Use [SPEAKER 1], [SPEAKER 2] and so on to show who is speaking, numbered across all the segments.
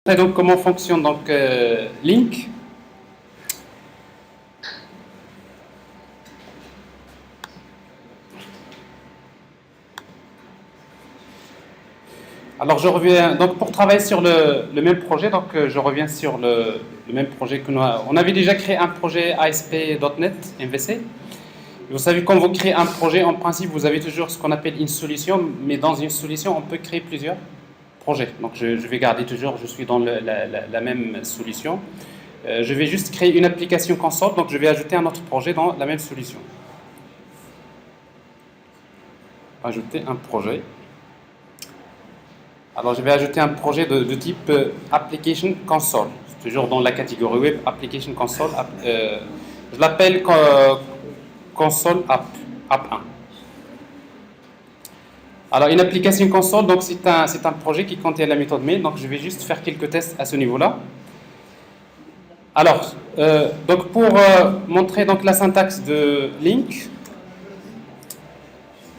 [SPEAKER 1] Et donc comment fonctionne donc Link. Alors je reviens donc pour travailler sur le même projet, donc je reviens sur le même projet que on avait déjà créé un projet ASP.NET MVC. Vous savez, quand vous créez un projet, en principe, vous avez toujours ce qu'on appelle une solution, mais dans une solution, on peut créer plusieurs projets. Donc je vais garder toujours, je suis dans la même solution. Je vais juste créer une application console, donc je vais ajouter un autre projet dans la même solution. Ajouter un projet. Alors je vais ajouter un projet de type Application Console, toujours dans la catégorie Web Application Console. Je l'appelle Console App 1. Alors une application console, donc c'est un projet qui contient la méthode mail, donc je vais juste faire quelques tests à ce niveau-là. Alors, donc pour montrer donc la syntaxe de Link,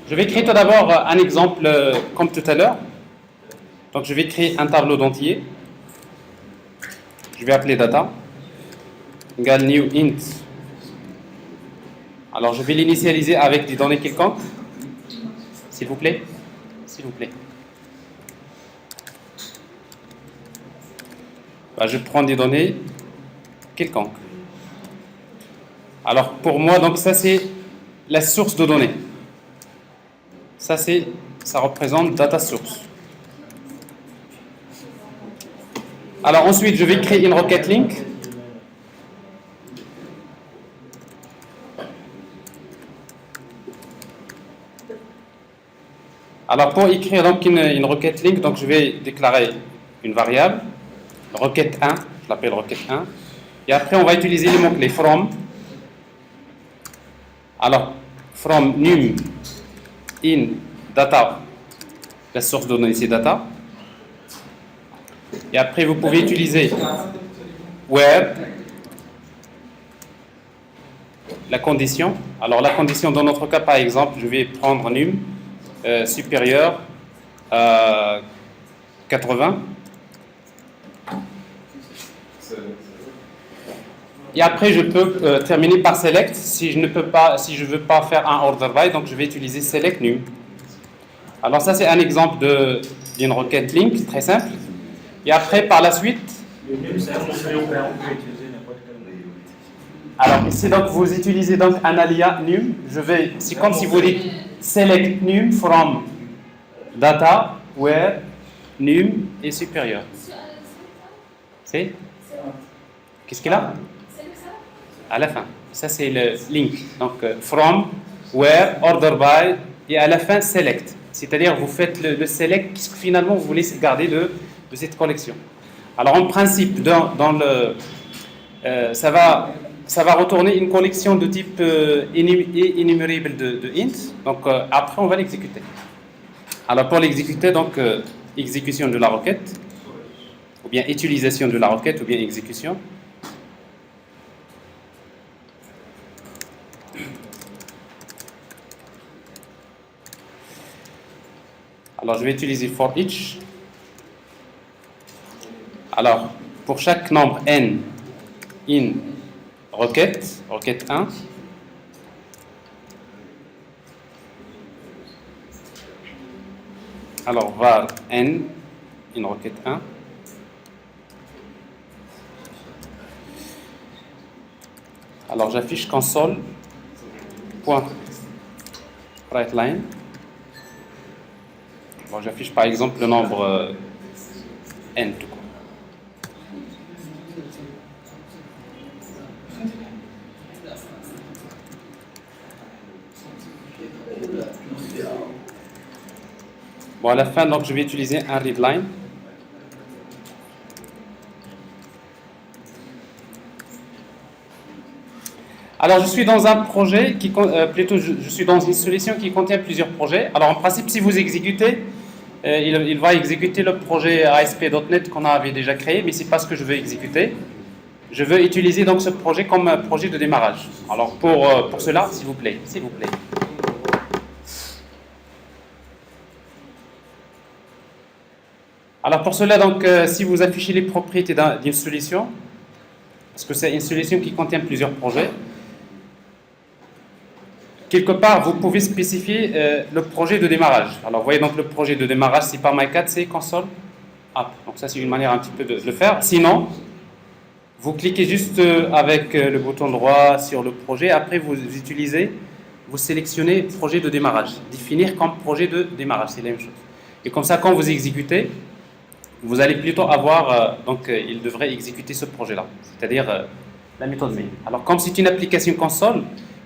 [SPEAKER 1] je vais créer tout d'abord un exemple comme tout à l'heure. Donc je vais créer un tableau d'entier. Je vais appeler data égale new int. Alors je vais l'initialiser avec des données quelconques. S'il vous plaît. S'il vous plaît. Je prends des données quelconques. Alors pour moi, donc ça c'est la source de données. Ça représente data source. Alors ensuite, je vais créer une requête link. Alors pour écrire donc une requête link, donc je vais déclarer une variable, requête 1, je l'appelle requête 1. Et après, on va utiliser les mots-clés from. Alors, from num in data, la source de données c'est data. Et après, vous pouvez utiliser where, la condition. Alors, la condition, dans notre cas, par exemple, je vais prendre num supérieur à 80. Et après, je peux terminer par select. Si je ne veux pas faire un order by, donc je vais utiliser select num. Alors ça, c'est un exemple d'une requête link très simple. Et après, par la suite, alors ici donc vous utilisez donc un alias num. C'est comme si vous dites select num from data where num est supérieur. C'est qu'est-ce qu'il a à la fin. Ça c'est le link. Donc from, where, order by et à la fin select. C'est-à-dire vous faites le select qu'est-ce que finalement vous voulez garder de cette collection. Alors en principe ça va retourner une collection de type enumerable de int. Donc après on va l'exécuter. Alors pour l'exécuter, donc exécution de la requête, ou bien utilisation de la requête, ou bien exécution. Alors je vais utiliser for each. Alors pour chaque nombre n in requête 1. Alors var n in requête 1. Alors j'affiche console point writeLine. Bon, j'affiche par exemple le nombre n tout court. Bon, à la fin, donc, je vais utiliser un readline. Alors, je suis dans un projet je suis dans une solution qui contient plusieurs projets. Alors, en principe, si vous exécutez, il va exécuter le projet ASP.NET qu'on avait déjà créé, mais c'est pas ce que je veux exécuter. Je veux utiliser donc ce projet comme un projet de démarrage. Alors, pour cela, s'il vous plaît. Alors pour cela, donc, si vous affichez les propriétés d'une solution, parce que c'est une solution qui contient plusieurs projets, quelque part, vous pouvez spécifier le projet de démarrage. Alors, vous voyez donc le projet de démarrage, si par my 4, c'est console app. Donc, ça, c'est une manière un petit peu de le faire. Sinon, vous cliquez juste avec le bouton droit sur le projet. Après, vous sélectionnez projet de démarrage. Définir comme projet de démarrage, c'est la même chose. Et comme ça, quand vous exécutez, vous allez plutôt avoir, il devrait exécuter ce projet-là, c'est-à-dire la méthode main. Alors, comme c'est une application console,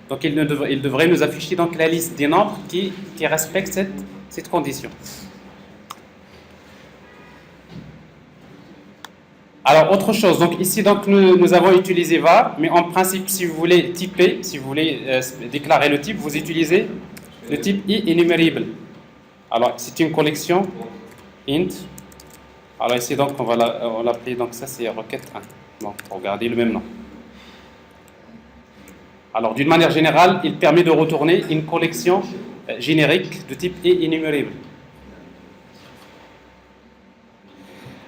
[SPEAKER 1] donc il devrait nous afficher donc la liste des nombres qui respectent cette condition. Alors, autre chose, donc ici donc, nous avons utilisé var, mais en principe, si vous voulez typer, si vous voulez déclarer le type, vous utilisez le type enumerable. Alors, c'est une collection int. Alors ici donc on va l'appeler, donc ça c'est requête 1. Bon, pour garder le même nom. Alors d'une manière générale, il permet de retourner une collection générique de type enumerable.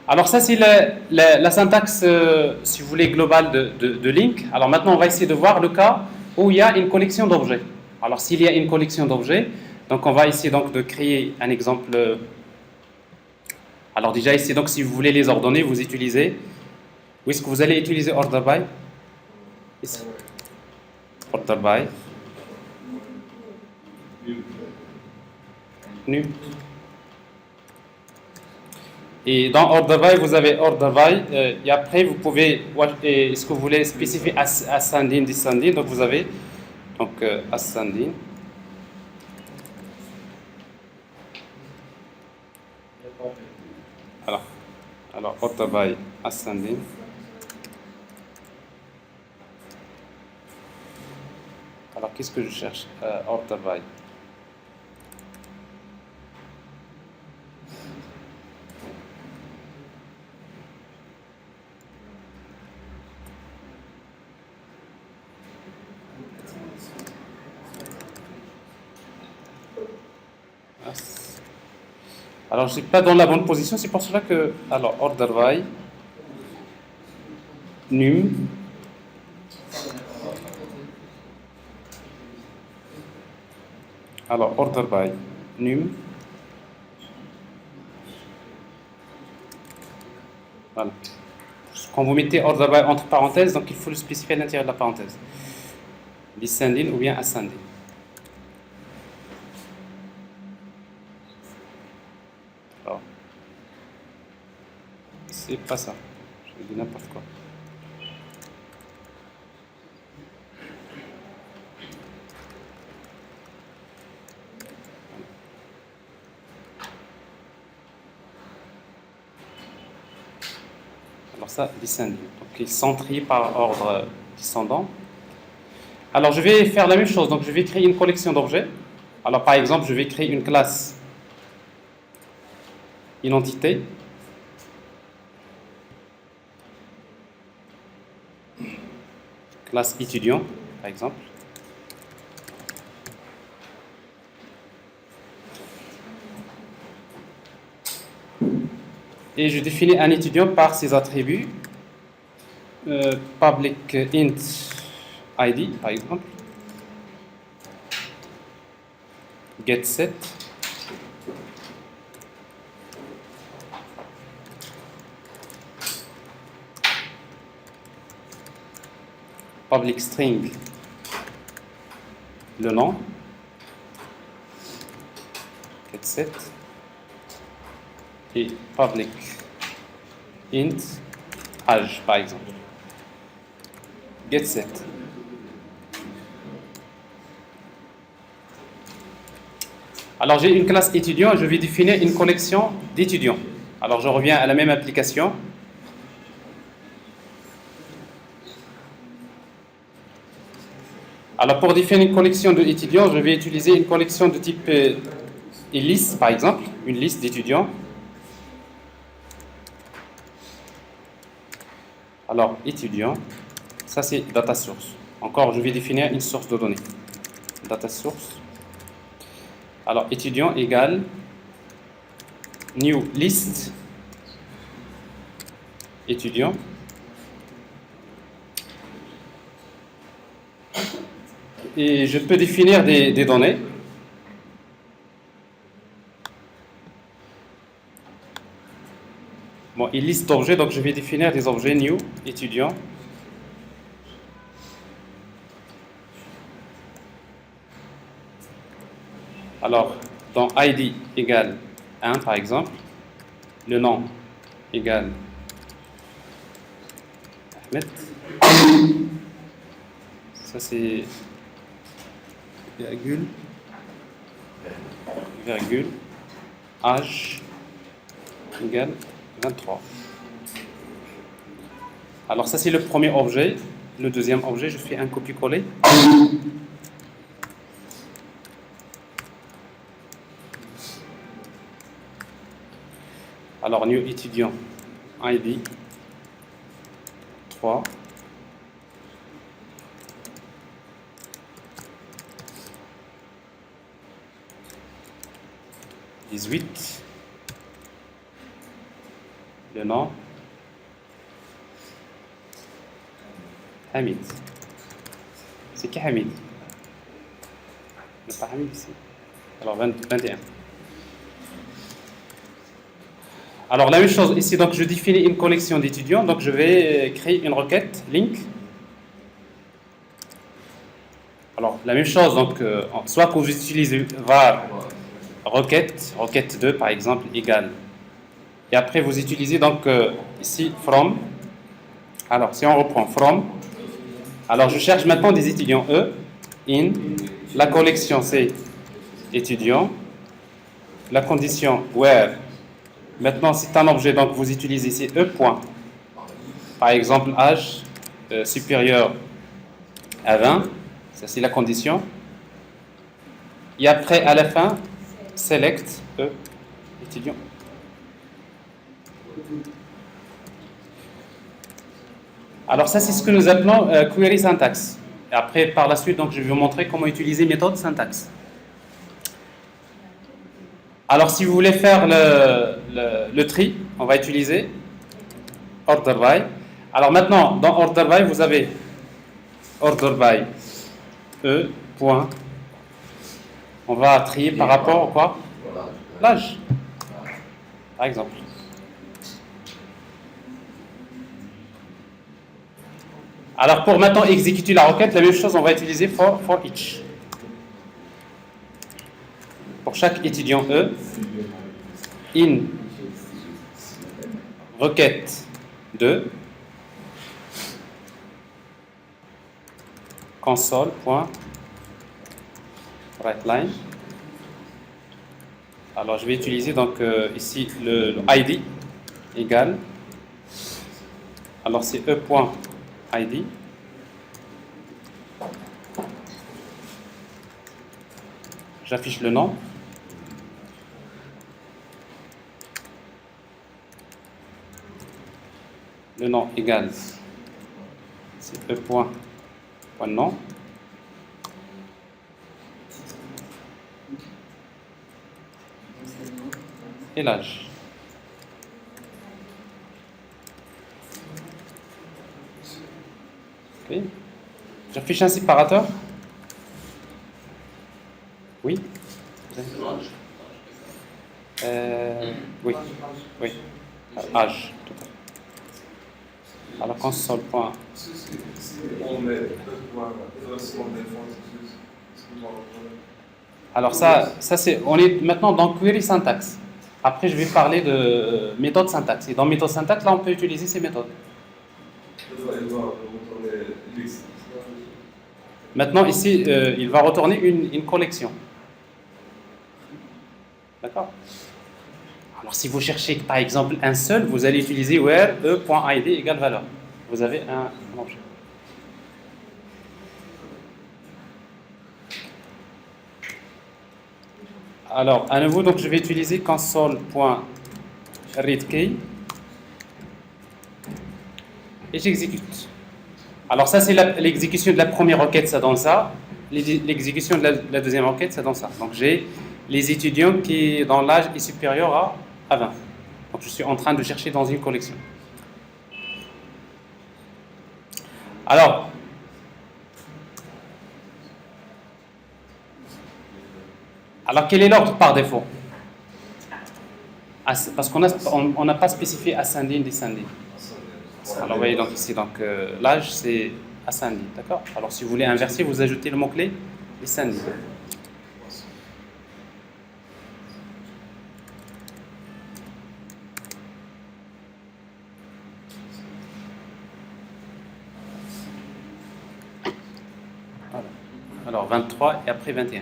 [SPEAKER 1] Alors ça c'est la syntaxe, si vous voulez, globale de link. Alors maintenant on va essayer de voir le cas où il y a une collection d'objets. Alors s'il y a une collection d'objets, donc on va essayer donc de créer un exemple. Alors déjà ici, donc si vous voulez les ordonner, vous utilisez, où est-ce que vous allez utiliser order by? Ici. Order by. Num. Et dans order by, vous avez order by, et après vous pouvez, est-ce que vous voulez spécifier ascending, descending, donc vous avez, donc ascending. Alors order by ascending. Alors qu'est-ce que je cherche? Order by. Alors, je ne suis pas dans la bonne position, c'est pour cela que... Alors, order by, num, alors, order by, num, voilà. Quand vous mettez order by entre parenthèses, donc il faut le spécifier à l'intérieur de la parenthèse. Descending ou bien ascending. C'est pas ça. Je dis n'importe quoi. Alors ça, descending. Donc ils sont triés par ordre descendant. Alors je vais faire la même chose. Donc je vais créer une collection d'objets. Alors par exemple, je vais créer une classe identité. Classe étudiant, par exemple. Et je définis un étudiant par ses attributs. Public int ID, par exemple. GetSet. Public string, le nom, getSet, et public int âge, par exemple. GetSet. Alors j'ai une classe étudiant, je vais définir une collection d'étudiants. Alors je reviens à la même application. Alors pour définir une collection d'étudiants, je vais utiliser une collection de type liste, par exemple, une liste d'étudiants. Alors étudiant, ça c'est data source. Encore, je vais définir une source de données. Data source. Alors étudiant égale new list étudiant. Et je peux définir des données. Bon, il liste d'objets, donc je vais définir des objets new, étudiant. Alors, dans ID égale 1, par exemple, le nom égale Ahmed. Ça, c'est virgule, âge égale 23. Alors, ça, c'est le premier objet. Le deuxième objet, je fais un copier-coller. Alors, new étudiant, ID 3. Le nom Hamid. C'est qui Hamid? Il n'est pas Hamid ici. Alors 21. Alors la même chose ici, donc je définis une collection d'étudiants, donc je vais créer une requête link. Alors la même chose, donc soit que vous utilisez var requête 2 par exemple égale, et après vous utilisez donc ici from. Alors si on reprend from, alors je cherche maintenant des étudiants in, la collection c'est étudiant, la condition where. Maintenant, c'est un objet, donc vous utilisez ici point. Par exemple, âge supérieur à 20, ça c'est la condition. Et après, à la fin, select étudiant. Alors ça, c'est ce que nous appelons query syntax. Et après, par la suite, donc, je vais vous montrer comment utiliser méthode syntax. Alors, si vous voulez faire le tri, on va utiliser order by. Alors maintenant, dans order by, vous avez order by point. On va trier par rapport au quoi? L'âge, par exemple. Alors, pour maintenant exécuter la requête, la même chose, on va utiliser for each. Pour chaque étudiant in requête 2 console.writeLine. Alors je vais utiliser donc ici le ID égale. Alors c'est e.id. J'affiche le nom. Le nom égale, c'est point nom. Et l'âge. Ok. J'affiche un séparateur. Oui. Oui. Oui. Âge. Tout à fait. Alors console. Alors ça c'est, on est maintenant dans query syntax. Après je vais parler de méthode syntax. Et dans méthode syntax, là on peut utiliser ces méthodes. Maintenant ici, il va retourner une collection. D'accord? Alors si vous cherchez par exemple un seul, vous allez utiliser where e.id égale valeur. Vous avez un objet. Alors à nouveau, donc je vais utiliser console.readKey et j'exécute. Alors ça c'est l'exécution de la première requête, ça donne ça. L'exécution de la deuxième requête, ça donne ça. Donc j'ai les étudiants qui dans l'âge est supérieur à 20. Donc je suis en train de chercher dans une collection. Alors, quel est l'ordre par défaut? Parce qu'on n'a pas spécifié ascending, descending. Alors, vous voyez donc ici, l'âge c'est ascending, d'accord? Alors, si vous voulez inverser, vous ajoutez le mot-clé descending. Alors 23 et après 21.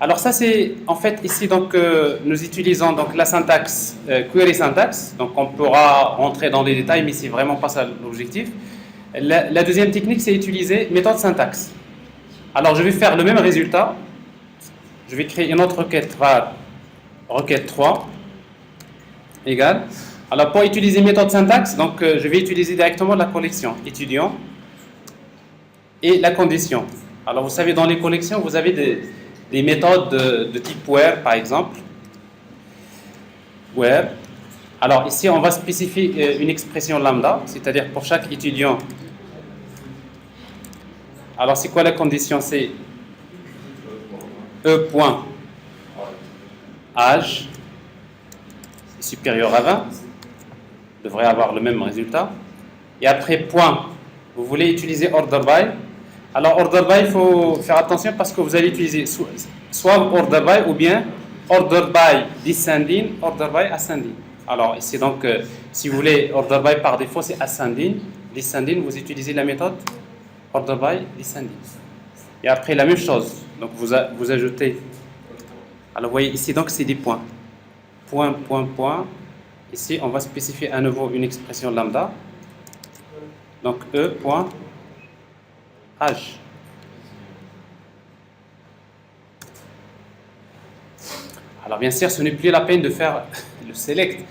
[SPEAKER 1] Alors ça c'est en fait ici nous utilisons donc la syntaxe query syntax, donc on pourra rentrer dans les détails mais c'est vraiment pas ça l'objectif. La deuxième technique c'est utiliser méthode syntaxe. Alors je vais faire le même résultat, je vais créer une autre requête var requête 3 égale. Alors pour utiliser méthode syntaxe, donc je vais utiliser directement la collection étudiant et la condition. Alors vous savez dans les collections vous avez des méthodes de type where par exemple. Where. Alors ici on va spécifier une expression lambda, c'est-à-dire pour chaque étudiant. Alors c'est quoi la condition? C'est e.âge supérieur à 20, devrait avoir le même résultat. Et après point, vous voulez utiliser order by. Alors order by, il faut faire attention parce que vous allez utiliser soit order by ou bien order by descending, order by ascending. Alors ici donc, si vous voulez order by par défaut c'est ascending, descending vous utilisez la méthode order by descending. Et après la même chose, donc vous ajoutez. Alors vous voyez ici donc c'est des points. Point, point, point. Ici on va spécifier à nouveau une expression lambda. Donc e point âge. Alors bien sûr, ce n'est plus la peine de faire le select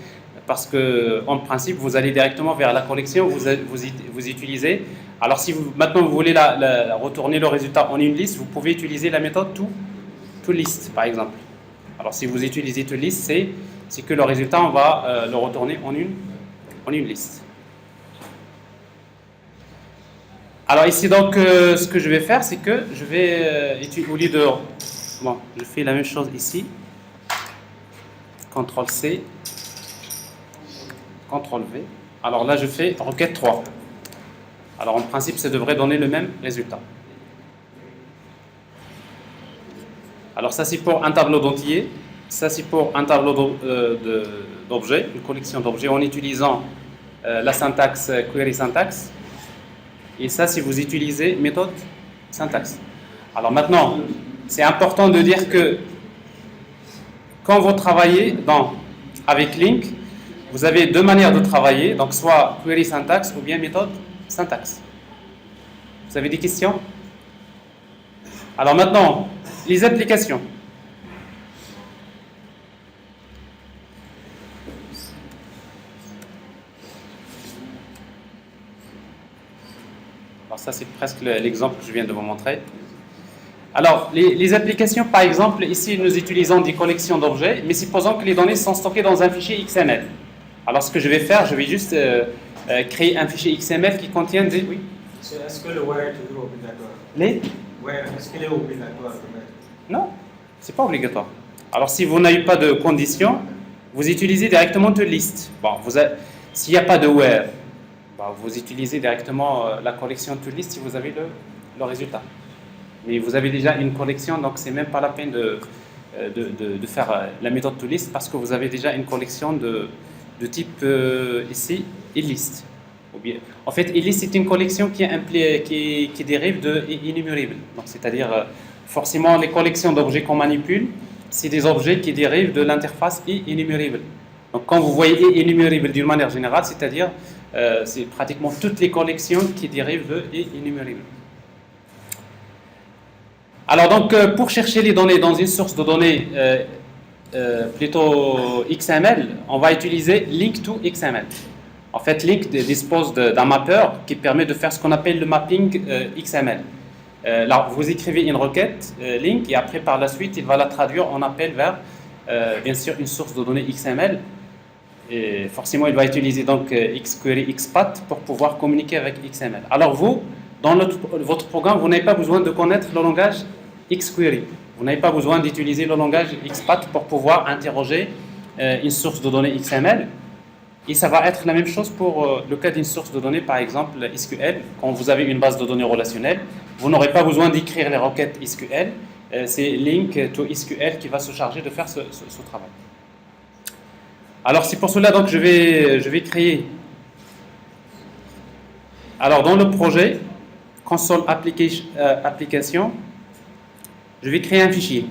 [SPEAKER 1] parce que en principe, vous allez directement vers la collection, vous utilisez. Alors si maintenant vous voulez retourner le résultat en une liste, vous pouvez utiliser la méthode toList par exemple. Alors si vous utilisez toList, c'est que le résultat on va le retourner en une liste. Alors ici donc ce que je vais faire c'est que je vais au lieu de je fais la même chose ici, CTRL C, CTRL V. Alors là je fais requête 3. Alors en principe ça devrait donner le même résultat. Alors ça c'est pour un tableau d'entier, ça c'est pour un tableau d'objets, une collection d'objets en utilisant la syntaxe query syntax. Et ça, si vous utilisez méthode syntaxe. Alors maintenant, c'est important de dire que quand vous travaillez avec Link, vous avez deux manières de travailler, donc soit query syntax ou bien méthode syntaxe. Vous avez des questions? Alors maintenant, les applications. Alors ça, c'est presque l'exemple que je viens de vous montrer. Alors, les applications, par exemple, ici, nous utilisons des collections d'objets, mais supposons que les données sont stockées dans un fichier XML. Alors, ce que je vais faire, je vais juste créer un fichier XML qui contient des... Oui.
[SPEAKER 2] Est-ce que le where est toujours obligatoire? Est-ce qu'il est obligatoire?
[SPEAKER 1] Non, c'est pas obligatoire. Alors, si vous n'avez pas de condition, vous utilisez directement toList. Bon, s'il n'y a pas de where, vous utilisez directement la collection toList si vous avez le résultat. Mais vous avez déjà une collection, donc c'est même pas la peine de faire la méthode toList parce que vous avez déjà une collection de type ici eList. En fait, eList c'est une collection qui dérive de enumerable. Donc c'est-à-dire forcément les collections d'objets qu'on manipule, c'est des objets qui dérivent de l'interface enumerable. Donc quand vous voyez enumerable d'une manière générale, c'est-à-dire c'est pratiquement toutes les collections qui dérivent de enumerable. Alors donc pour chercher les données dans une source de données plutôt XML, on va utiliser link to XML. En fait, Link dispose d'un mapper qui permet de faire ce qu'on appelle le mapping XML. Là, vous écrivez une requête link et après par la suite, il va la traduire en appel vers bien sûr une source de données XML. Et forcément, il va utiliser donc XQuery, XPath pour pouvoir communiquer avec XML. Alors vous, dans votre programme, vous n'avez pas besoin de connaître le langage XQuery. Vous n'avez pas besoin d'utiliser le langage XPath pour pouvoir interroger une source de données XML. Et ça va être la même chose pour le cas d'une source de données, par exemple SQL. Quand vous avez une base de données relationnelle, vous n'aurez pas besoin d'écrire les requêtes SQL. C'est Link to SQL qui va se charger de faire ce travail. Alors c'est pour cela donc je vais créer. Alors dans le projet console application, je vais créer un fichier.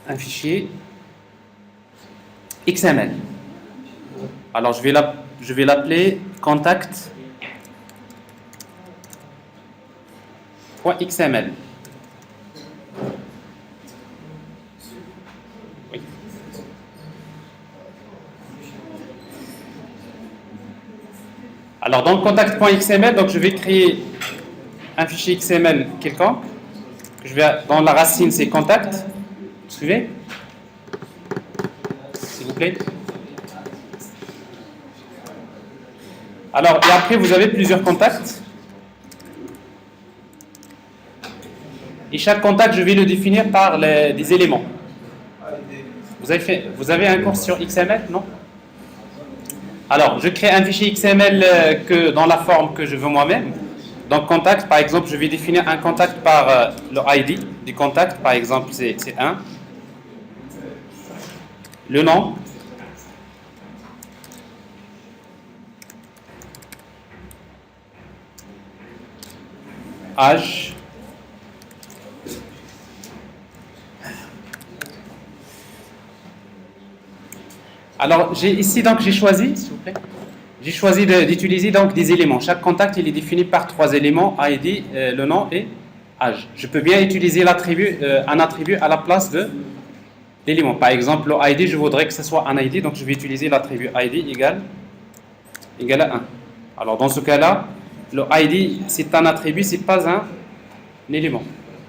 [SPEAKER 1] Un fichier XML. Alors je vais l'appeler contact.xml. Oui. Alors dans le contact.xml, donc je vais créer un fichier XML quelconque. Dans la racine c'est contact. Vous suivez? S'il vous plaît. Alors, et après, vous avez plusieurs contacts. Et chaque contact, je vais le définir par des éléments. Vous avez un cours sur XML, non? Alors, je crée un fichier XML que dans la forme que je veux moi-même. Donc, contact, par exemple, je vais définir un contact par le ID du contact. Par exemple, c'est 1. Le nom. Âge. Alors, ici, donc, j'ai choisi, s'il vous plaît, j'ai choisi d'utiliser donc des éléments. Chaque contact, il est défini par 3 éléments, ID, le nom et âge. Je peux bien utiliser un attribut à la place de l'élément. Par exemple, le ID, je voudrais que ce soit un ID, donc je vais utiliser l'attribut ID égale à 1. Alors, dans ce cas-là, le ID, c'est un attribut, c'est pas un élément.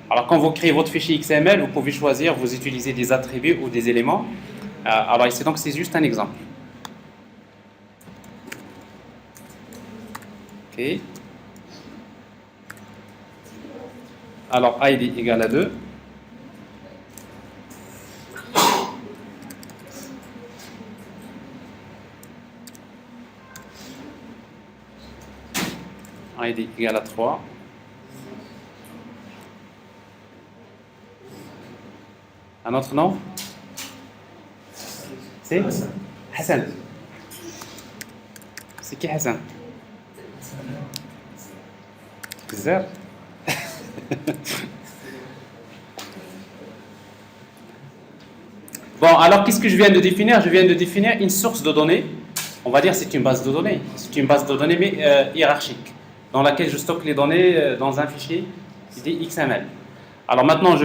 [SPEAKER 1] Alors, quand vous créez votre fichier XML, vous pouvez choisir, vous utilisez des attributs ou des éléments. Alors ici, donc, c'est juste un exemple. OK. Alors, ID égale à 2. ID égale à 3. Un autre nom? C'est Hassan. C'est qui Hassan? Bizarre. Bon, alors qu'est-ce que je viens de définir? Je viens de définir une source de données. On va dire c'est une base de données. C'est une base de données mais hiérarchique, dans laquelle je stocke les données dans un fichier dit XML. Alors maintenant,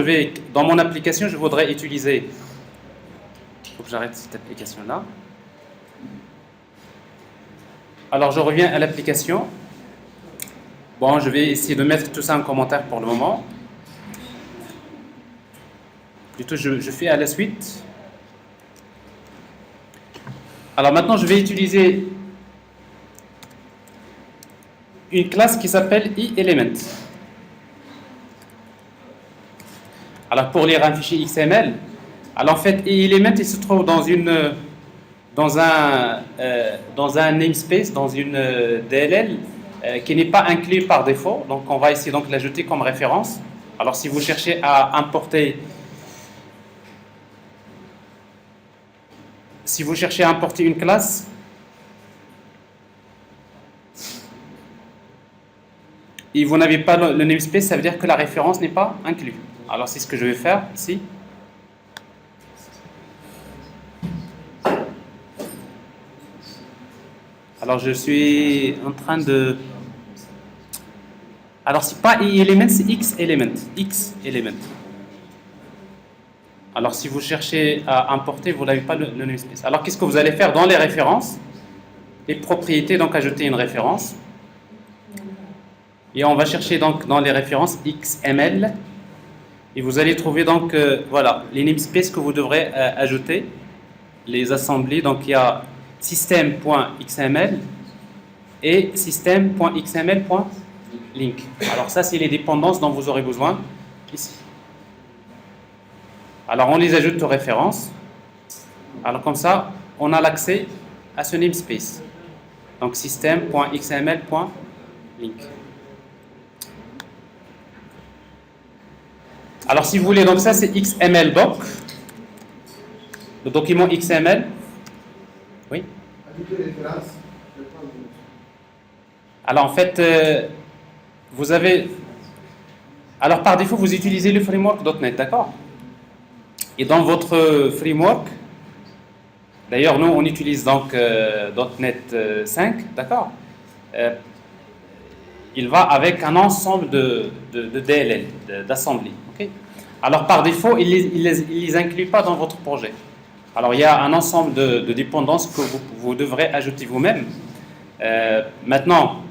[SPEAKER 1] dans mon application, je voudrais utiliser. Il faut que j'arrête cette application-là. Alors je reviens à l'application. Bon, je vais essayer de mettre tout ça en commentaire pour le moment. Plutôt, je fais à la suite. Alors maintenant, je vais utiliser une classe qui s'appelle eElement. Alors pour lire un fichier XML, alors en fait eElement il se trouve dans un namespace, dans une DLL qui n'est pas inclus par défaut. Donc on va essayer donc l'ajouter comme référence. Alors si vous cherchez à importer une classe, et vous n'avez pas le namespace, ça veut dire que la référence n'est pas inclue. Alors c'est ce que je vais faire ici. Alors je suis en train de... Alors c'est pas eElement, c'est XElement. Alors si vous cherchez à importer, vous n'avez pas le namespace. Alors qu'est-ce que vous allez faire dans les références? Les propriétés, donc ajouter une référence. Et on va chercher donc dans les références XML. Et vous allez trouver donc, voilà, les namespaces que vous devrez ajouter, les assemblées. Donc il y a system.xml et system.xml.link. Alors ça, c'est les dépendances dont vous aurez besoin ici. Alors on les ajoute aux références. Alors comme ça, on a l'accès à ce namespace. Donc system.xml.link. Alors si vous voulez, donc ça c'est XML-doc, le document XML. Oui. Alors en fait, vous avez... Alors par défaut, vous utilisez le framework.NET, d'accord? Et dans votre framework, d'ailleurs nous on utilise donc .NET 5, d'accord? Il va avec un ensemble de DLL, d'assemblées. Okay. Alors par défaut, il ne les inclut pas dans votre projet. Alors il y a un ensemble de dépendances que vous devrez ajouter vous-même. Maintenant,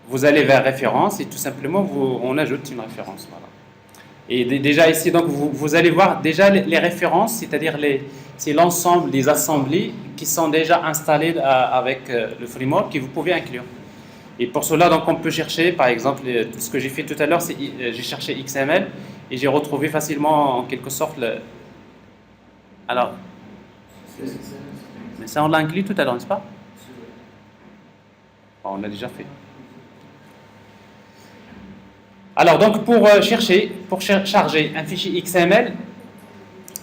[SPEAKER 1] vous allez vers référence et tout simplement on ajoute une référence. Voilà. Et déjà ici, donc vous allez voir déjà les références, c'est-à-dire c'est l'ensemble des assemblées qui sont déjà installées avec le framework que vous pouvez inclure. Et pour cela, donc, on peut chercher, par exemple, ce que j'ai fait tout à l'heure, c'est j'ai cherché XML et j'ai retrouvé facilement, en quelque sorte, Alors, mais ça, on l'a inclus tout à l'heure, n'est-ce pas? Bon, on l'a déjà fait. Alors, donc, pour charger un fichier XML,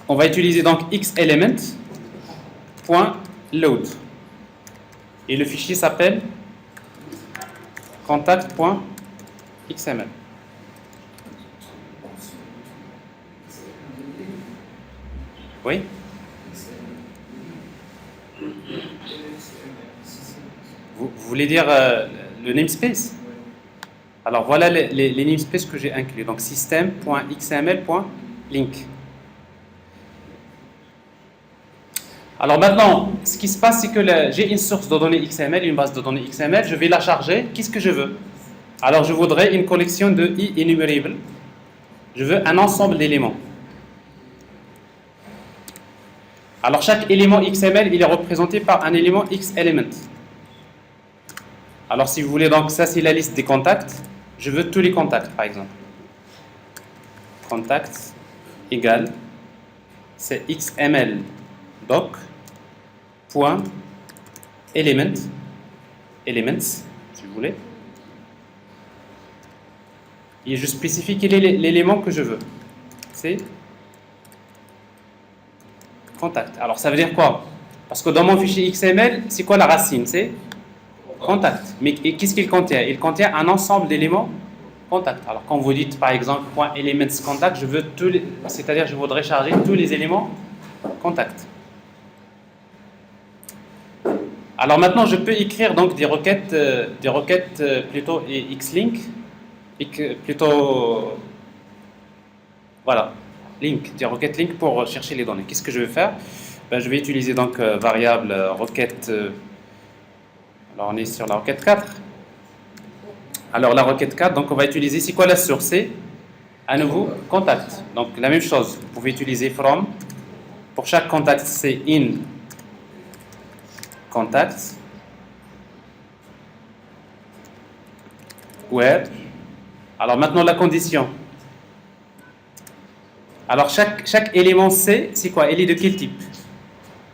[SPEAKER 1] on va utiliser donc xelement.load. Et le fichier s'appelle contact.xml. Oui? Vous voulez dire le namespace? Alors voilà les namespaces que j'ai inclus. Donc system.xml.link. Alors maintenant, ce qui se passe, c'est que j'ai une source de données XML, une base de données XML, je vais la charger. Qu'est-ce que je veux? Alors je voudrais une collection de enumerable. Je veux un ensemble d'éléments. Alors chaque élément XML, il est représenté par un élément XElement. Alors si vous voulez, donc ça c'est la liste des contacts. Je veux tous les contacts, par exemple. Contacts égale, c'est XML doc point elements, si vous voulez. Et je spécifie quel est l'élément que je veux. C'est contact. Alors ça veut dire quoi? Parce que dans mon fichier XML, c'est quoi la racine? C'est contact. Mais qu'est-ce qu'il contient? Il contient un ensemble d'éléments contact. Alors quand vous dites par exemple .elements contact, je veux c'est-à-dire je voudrais charger tous les éléments contact. Alors maintenant je peux écrire donc des requêtes plutôt xlink et plutôt voilà link, des requêtes link pour chercher les données. Qu'est-ce que je vais faire? Je vais utiliser donc variable requête. Alors on est sur la requête 4. Alors la requête 4, donc on va utiliser, c'est quoi la source? C'est à nouveau contact. Donc la même chose, vous pouvez utiliser from. Pour chaque contact, c'est in contact. Where. Alors maintenant la condition. Alors chaque élément C, c'est quoi? Il est de quel type?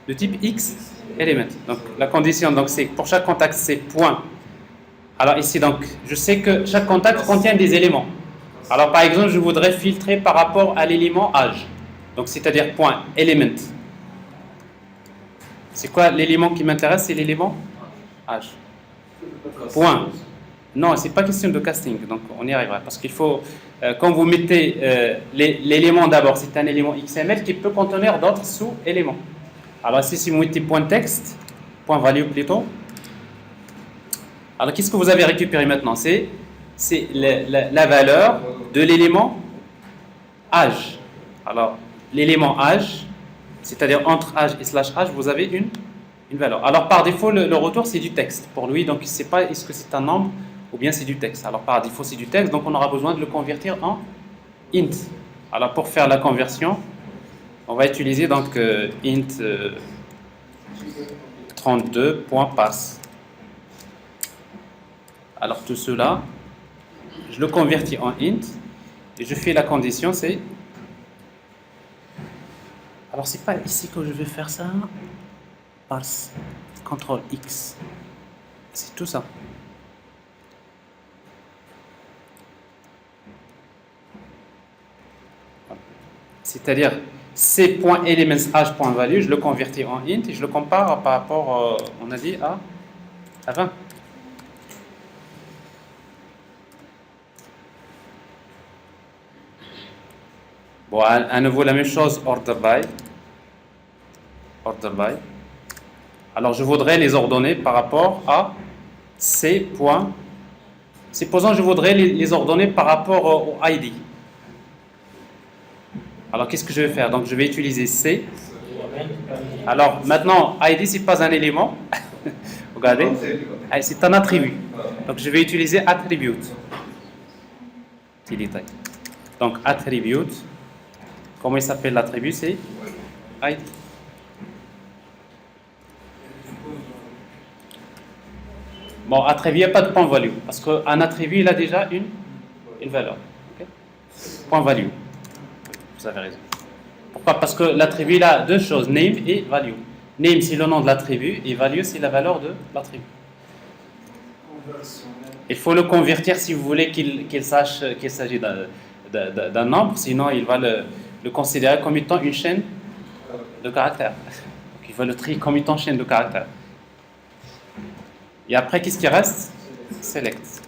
[SPEAKER 1] De type X element. Donc la condition, donc c'est pour chaque contact, c'est point. Alors ici, donc, je sais que chaque contact contient des éléments. Alors par exemple, je voudrais filtrer par rapport à l'élément âge. Donc c'est-à-dire point element. C'est quoi l'élément qui m'intéresse? C'est l'élément âge. Point. Non, c'est pas question de casting, donc on y arrivera. Parce qu'il faut, quand vous mettez l'élément d'abord, c'est un élément XML qui peut contenir d'autres sous-éléments. Alors ici, si vous mettez point texte, point value plutôt. Alors qu'est-ce que vous avez récupéré maintenant? C'est la valeur de l'élément âge. Alors l'élément âge, c'est-à-dire entre âge et slash âge, vous avez une valeur. Alors par défaut, le retour c'est du texte. Pour lui, donc il ne sait pas est-ce que c'est un nombre ou bien c'est du texte. Alors par défaut c'est du texte, donc on aura besoin de le convertir en int. Alors pour faire la conversion, on va utiliser donc int 32.parse. Alors tout cela, je le convertis en int et je fais la condition, c'est... Alors c'est pas ici que je vais faire ça. Parse, CTRL X. C'est tout ça. C'est-à-dire c.elementsH.value, je le convertis en int et je le compare par rapport, on a dit, à 20. Bon, à nouveau la même chose, order by. Order by. Alors je voudrais les ordonner par rapport à c. Supposons que je voudrais les ordonner par rapport au ID. Alors qu'est-ce que je vais faire? Donc je vais utiliser C. Alors maintenant, ID c'est pas un élément. Regardez, c'est un attribut. Donc je vais utiliser attribute. Petit détail. Donc attribute. Comment il s'appelle l'attribut? C'est ID. Bon, attribut, il n'y a pas de point value. Parce qu'un attribut, il a déjà une valeur. Okay? Point value. Vous avez raison. Pourquoi? Parce que l'attribut, il a deux choses, name et value. Name, c'est le nom de l'attribut, et value, c'est la valeur de l'attribut. Il faut le convertir si vous voulez qu'il sache qu'il s'agit d'un nombre, sinon il va le considérer comme étant une chaîne de caractères. Donc il va le trier comme étant chaîne de caractères. Et après, qu'est-ce qui reste? Select.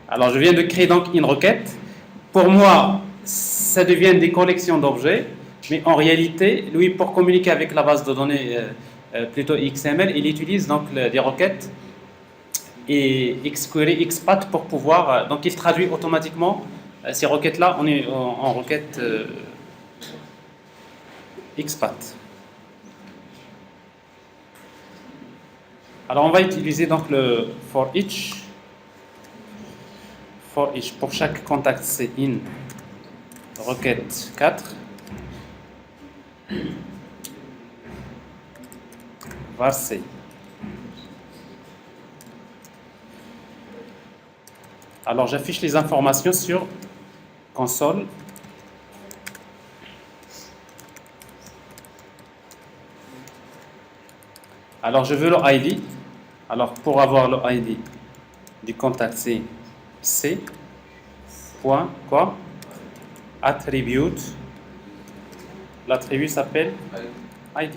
[SPEAKER 1] Alors, je viens de créer donc une requête. Pour moi, ça devient des collections d'objets, mais en réalité, lui, pour communiquer avec la base de données, plutôt XML, il utilise donc des requêtes et XQuery, XPath pour pouvoir... donc, il traduit automatiquement ces requêtes-là en requêtes XPath. Alors, on va utiliser donc le for each. For each, pour chaque contact, c'est in requête 4. var c. Alors, j'affiche les informations sur console. Alors, je veux le ID. Alors, pour avoir le ID du contact, c'est C. Point, quoi? Attribute. L'attribut s'appelle ID.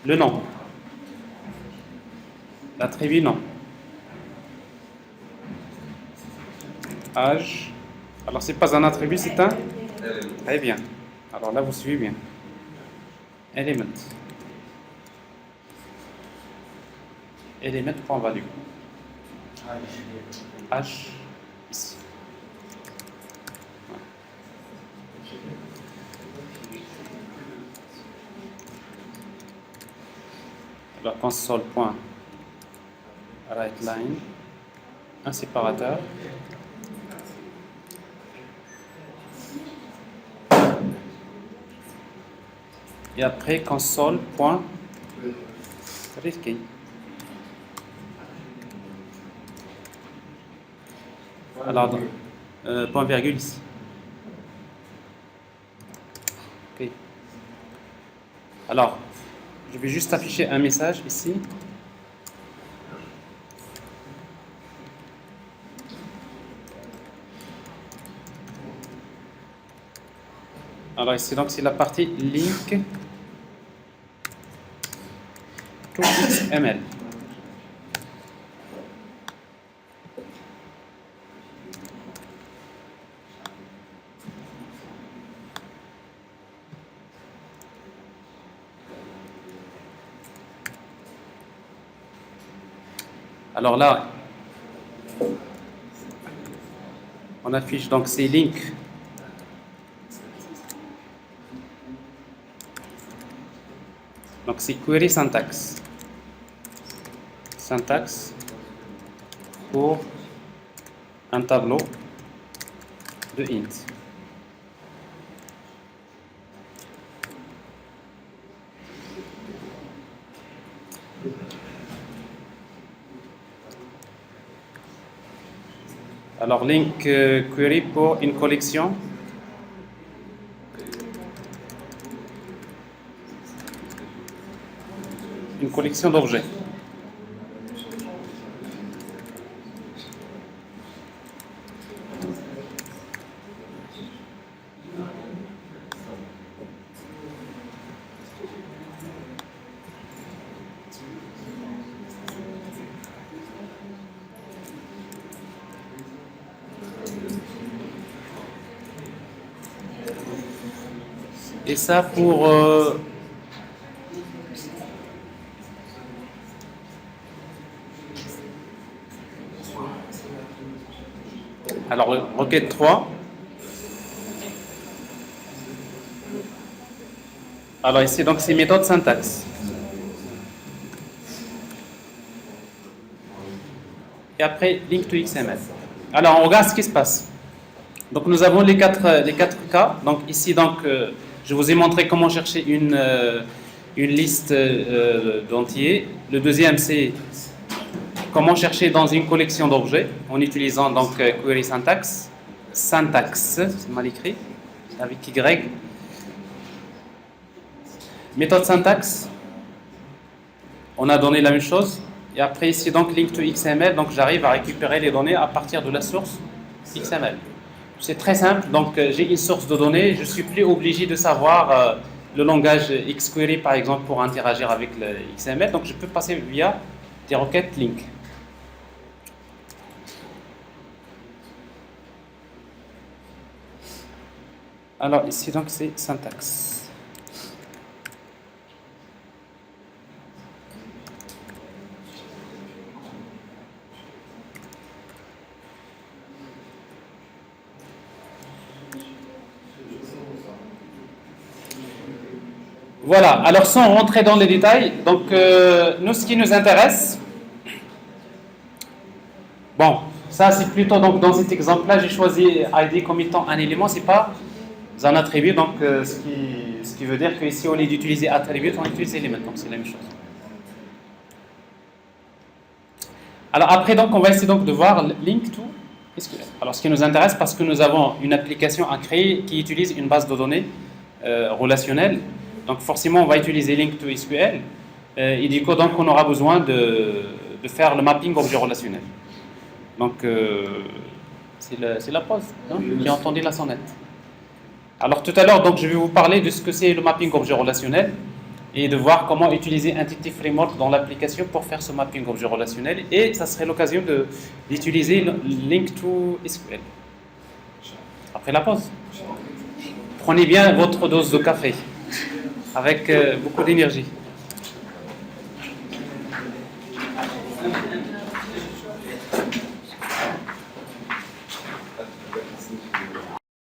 [SPEAKER 1] Le nom. L'attribut nom. Âge. Alors, c'est pas un attribut, c'est un... Très bien. Alors là, vous suivez bien. Element. Element.value. H. Ici. Alors, console.writeLine. Un séparateur. Et après, console.readKey. Alors, point virgule ici. Ok. Alors, je vais juste afficher un message ici. Alors ici, donc, c'est la partie link to XML. Alors là, On affiche donc ces links. Donc c'est query syntax. Syntax pour un tableau de int. Alors link query pour une collection. Une collection d'objets. Et ça pour alors requête 3. Alors ici donc c'est méthode syntaxe. Et après link to XML. Alors on regarde ce qui se passe. Donc nous avons les quatre cas. Donc ici donc je vous ai montré comment chercher une liste d'entiers. Le deuxième c'est comment chercher dans une collection d'objets en utilisant donc query syntax. Syntax, c'est mal écrit, avec Y. Méthode syntax, on a donné la même chose. Et après ici donc link to XML, donc j'arrive à récupérer les données à partir de la source XML. C'est très simple, donc j'ai une source de données, je ne suis plus obligé de savoir le langage XQuery par exemple pour interagir avec le XML, donc je peux passer via des requêtes link. Alors ici donc c'est syntaxe. Voilà, alors sans rentrer dans les détails, donc nous ce qui nous intéresse, bon, ça c'est plutôt donc dans cet exemple-là, j'ai choisi ID comme étant un élément, c'est pas un attribut, donc ce qui veut dire qu'ici au lieu d'utiliser attribut, on utilise élément, donc c'est la même chose. Alors après donc on va essayer donc de voir link to SQL. Alors ce qui nous intéresse parce que nous avons une application à créer qui utilise une base de données relationnelle. Donc forcément, on va utiliser link to SQL et du coup, donc, on aura besoin de faire le mapping objet relationnel. Donc, c'est la pause qui a entendu la sonnette. Alors tout à l'heure, donc, je vais vous parler de ce que c'est le mapping objet relationnel et de voir comment utiliser Entity Framework dans l'application pour faire ce mapping objet relationnel. Et ça serait l'occasion d'utiliser link to SQL. Après la pause. Prenez bien votre dose de café avec beaucoup d'énergie.